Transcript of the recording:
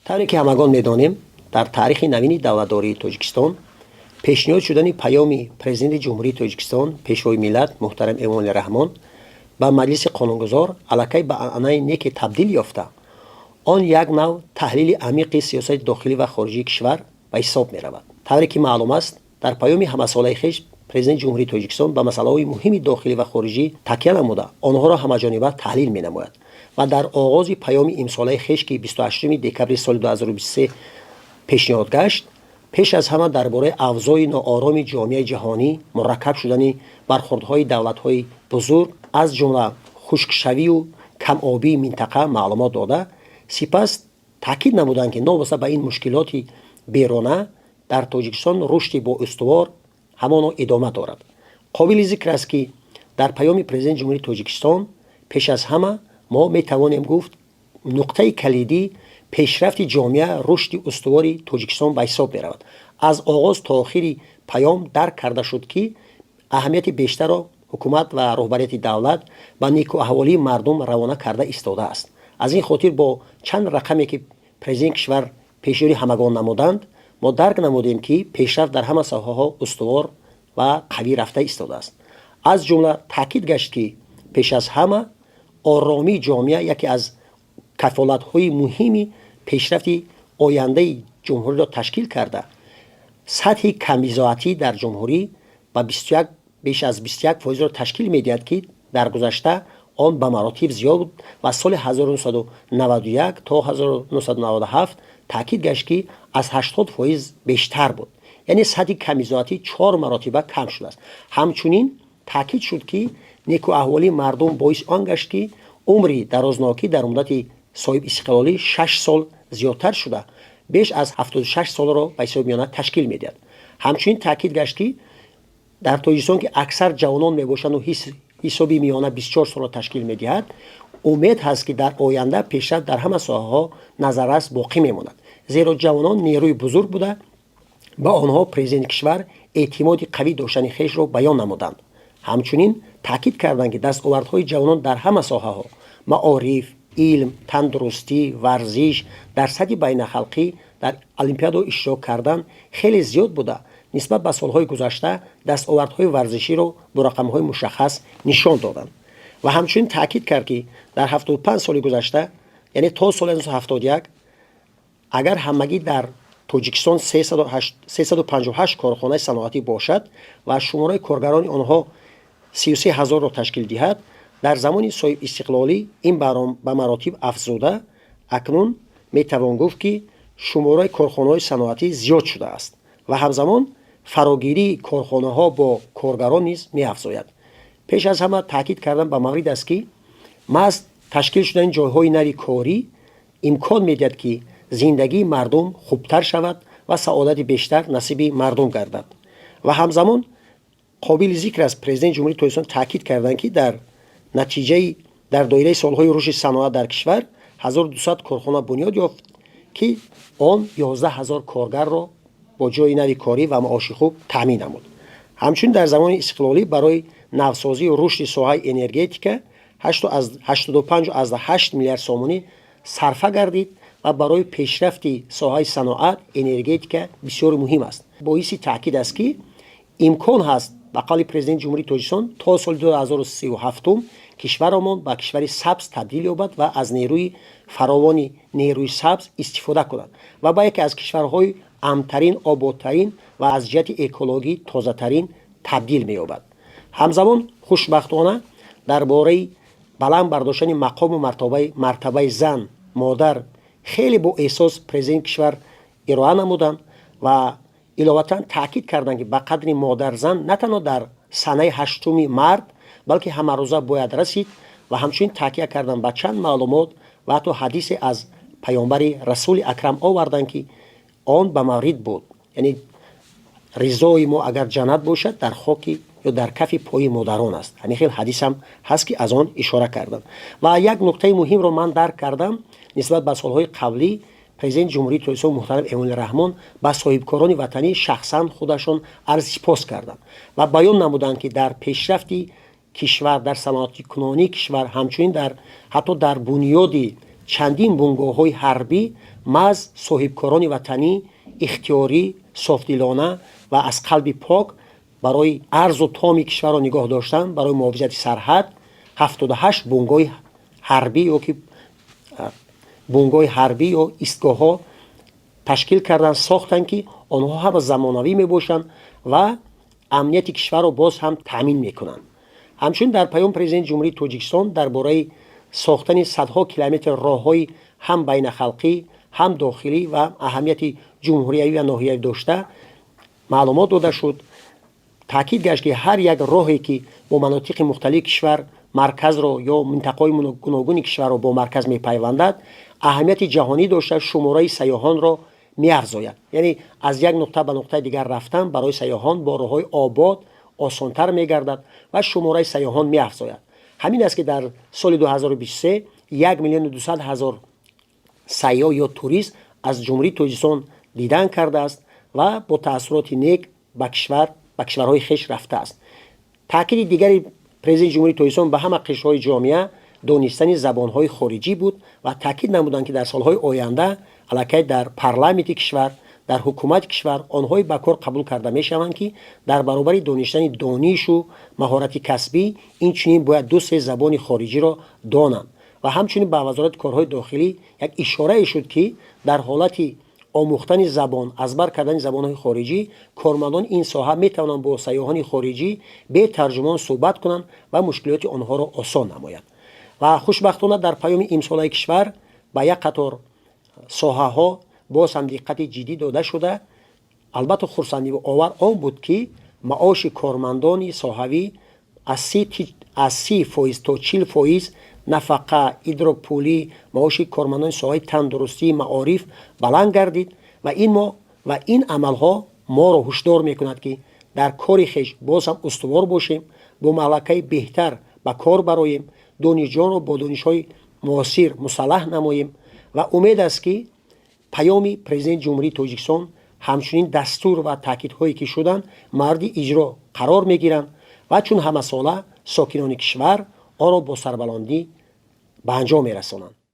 طوری که همگان می‌دانیم در تاریخ نوین دولتداری تاجیکستان پیشنهاد شدن پیام پرزیدنت جمهوری تاجیکستان پیشوای ملت محترم امام رحمان با مجلس قانونگذار علاقه به آنای نیک تبدیل یافته آن یک نوع تحلیل عمیق سیاست داخلی و خارجی کشور به حساب می‌رود. طوری که معلوم است در پیام همساله خویش پرزیدنت جمهوری تاجیکستان به مسائل مهم داخلی و خارجی تکیه نموده آنها را همه‌جانبه تحلیل می‌نماید و در آغاز پیام امساله خویش که 28 دکبر سال 2023 پیشنهاد گشت پیش از همه درباره اوضاع ناآرام جامعه جهانی مرکب شدن برخوردهای دولت‌های بزرگ از جمله خشکشوی و کم آبی منطقه معلومات داده سپس تاکید نمودند که نوبسته به این مشکلات بیرونه در تاجیکستان رشد با استوار همان ادامه دارد. قابل ذکر است که در پیام پرزیدنت جمهوری تاجیکستان پیش از همه ما می توانیم گفت نقطه کلیدی پیشرفت جامعه رشد استواری تاجیکستان به حساب می رود. از آغاز تا آخری پیام درک کرده شد که اهمیت بیشتر را حکومت و رهبریت دولت به نیکو احوالی مردم روانه کرده ایستاده است. از این خاطر با چند رقمی که پرزیدنت کشور پیشیاری همگان نمودند ما درک نمودیم که پیشرفت در همه ساحه‌ها استوار و قوی رفته ایستاده است. از جمله تاکید گشت که پیش از همه آرامی جامعه یکی از کفالت‌های مهمی پیشرفت آینده جمهوری را تشکیل کرده. سطح کمیزاتی در جمهوری و بیش از 21% را تشکیل می‌دهد که در گذشته آن به مراتب زیاد بود و سال 1991 تا 1997 تاکید گشت که از 80% بیشتر بود. یعنی سطح کمیزاتی 4 مراتب کم شده است. همچنین تاکید شد که نیکو احوالی مردم باعث آن گشت که عمری درازناکی در مدت صاحب استقلالی 6 سال زیادتر شده بیش از 76 سال را به حساب میانه تشکیل میدهد. همچنین تاکید گشت که در تاجیکستان که اکثر جوانان میباشند و حساب میانه 24 سال را تشکیل میدهد امید هست که در آینده پیشرفت در همه ساحه‌ها نظررس باقی میماند. زیرا جوانان نیروی بزرگ بوده با آنها پرزیدنت کشور اعتماد قوی داشتن خویش را بیان نمودند. همچنین تاکید کردند که دستاوردهای جوانان در همه ساحه‌ها معارف، علم، تندرستی، ورزش در سطح بین‌الخلقی در المپیاد اشتراک کردن خیلی زیاد بوده. نسبت به سالهای گذشته دستاوردهای ورزشی را با رقم‌های مشخص نشان دادند و همچنین تاکید کرد که در 75 سال گذشته یعنی تا سال 1971 اگر همگی در تاجیکستان 358 کارخانه صنعتی باشد و شماره کارگران آنها 33,000 را تشکیل دهد در زمان صاحب استقلالی این به مراتب افزوده اکنون میتوان گفت که شماره کارخانه‌های صنعتی زیاد شده است و همزمان فراگیری کارخانه ها با کارگران نیز می‌افزاید. پیش از همه تاکید کردن به مورد است که محض تشکیل شدن جایهای نوی کاری امکان می‌دهد که زندگی مردم خوبتر شود و سعادت بیشتر نصیب مردم گردد و همزمان قابل ذکر است پرزیدنت جمهوری تاجیکستان تاکید کردند که در نتیجه در دایره سالهای رشد صنعت در کشور 1200 کارخانه بنیاد یافت که آن 11000 کارگر را با جای نوی کاری و معاش خوب تامین نمود. همچنین در زمان استقلالی برای نوسازی و رشد ساحه انرژتیک 85.8 میلیارد سومانی صرفه گردید و برای پیشرفت ساحه صنعت انرژتیک بسیار مهم است. باعث تاکید است که امکان هست به قول پرزیدنت جمهوری تاجیکستان تا سال 2037 کشورمان به کشور سبز تبدیل یابد و از نیروی فراوان نیروی سبز استفاده کند و به یکی از کشورهای امن‌ترین، آبادترین و از جهت اکولوژی تازه‌ترین تبدیل می‌یابد. همزمان خوشبختانه درباره بلند برداشتن مقام و مرتبه زن مادر خیلی با احساس پرزیدنت کشور ارائه نمودند و علاوه تاکید کردند که به قدر مادر زن نه تنها در سنه 8 مرد بلکه همه روزه باید رسید و همچنین تاکید کردند به چند معلومات و حتی حدیث از پیامبر رسول اکرم آوردند که آن به مورد بود، یعنی رضای ما اگر جنت باشد در خاک یا در کف پای مادران است. همین خیلی حدیث هم هست که از آن اشاره کردم و یک نکته مهم رو من درک کردم نسبت به سالهای قبلی پرزیدنت جمهوری تاجیکستان محترم امام رحمان با صاحبکاران وطنی شخصا خودشان عرض سپاس کردند و بیان نمودند که در پیشرفتی کشور در صنعت کنونی کشور همچنین حتی در بنیاد چندین بنگاه‌های حربی محض صاحبکاران وطنی اختیاری، صافدلانه و از قلب پاک برای ارز و تام کشور را نگاه داشتن، برای محافظت سرحد 78 بنگاه حربی یا ایستگاه ها تشکیل کردن، ساختن که آنها هم زمانوی می باشند و امنیت کشور را باز هم تامین میکنند. همچنین در پیام پرزیدنت جمهوری تاجیکستان درباره ساختن صدها کیلومتر راههای هم بین خلقی هم داخلی و اهمیت جمهوریوی و ناحیوی داشته معلومات داده شد. تاکید گشت که هر یک راهی که با مناطق مختلف کشور مرکز را یا منطقه‌های گوناگون کشور را با مرکز میپیوندد، اهمیت جهانی داشته، شماره سیاحان را می‌افزاید. یعنی از یک نقطه به نقطه دیگر رفتن برای سیاحان با راه‌های آباد آسان‌تر می‌گردد و شماره سیاحان می‌افزاید. همین است که در سال 2023 1,200,000 سیاح یا توریست از جمهوری تاجیکستان دیدن کرده است و با تأثیرات نیک به کشورهای خویش رفته است. تاکید دیگری پرزیدنت جمهوری تاجیکستان به همه قشرهای جامعه دانستن زبانهای خارجی بود و تاکید نمودند که در سالهای آینده علاقه در پارلمانت کشور، در حکومت کشور آنهای به کار قبول کرده میشوند که در برابر دانستن دانش و مهارت کسبی این چنین باید 2-3 زبان خارجی را دانند. و همچنین به وزارت کارهای داخلی یک اشاره شد که در حالت آموختن زبان، ازبر کردن زبانهای خارجی، کارمندان این ساحه میتوانند با سیاحان خارجی به ترجمان صحبت کنند و مشکلات آنها را آسان نمایند. و خوشبختانه در پیام امسال کشور به یک قطار ساحه ها باز هم دقت جدی داده شده. البته خرسندی و آور آن بود که معاش کارمندان ساحوی از 30% تا 40% نفقه، ادراک پولی، معاش کارمندان ساحه تندرستی، معارف بلند گردید و این عملها ما را هشدار میکند که در کار خویش باز هم استوار باشیم، با ملکه بهتر به کار برایم، دانشجویان را با دانش‌های معاصر مسلح نماییم و امید است که پیام پرزیدنت جمهوری تاجیکستان همچنین دستور و تاکیدهایی که شدند مورد اجرا قرار میگیرند و چون همه ساله ساکنان کشور آن را با سربلندی به انجام میرسانند.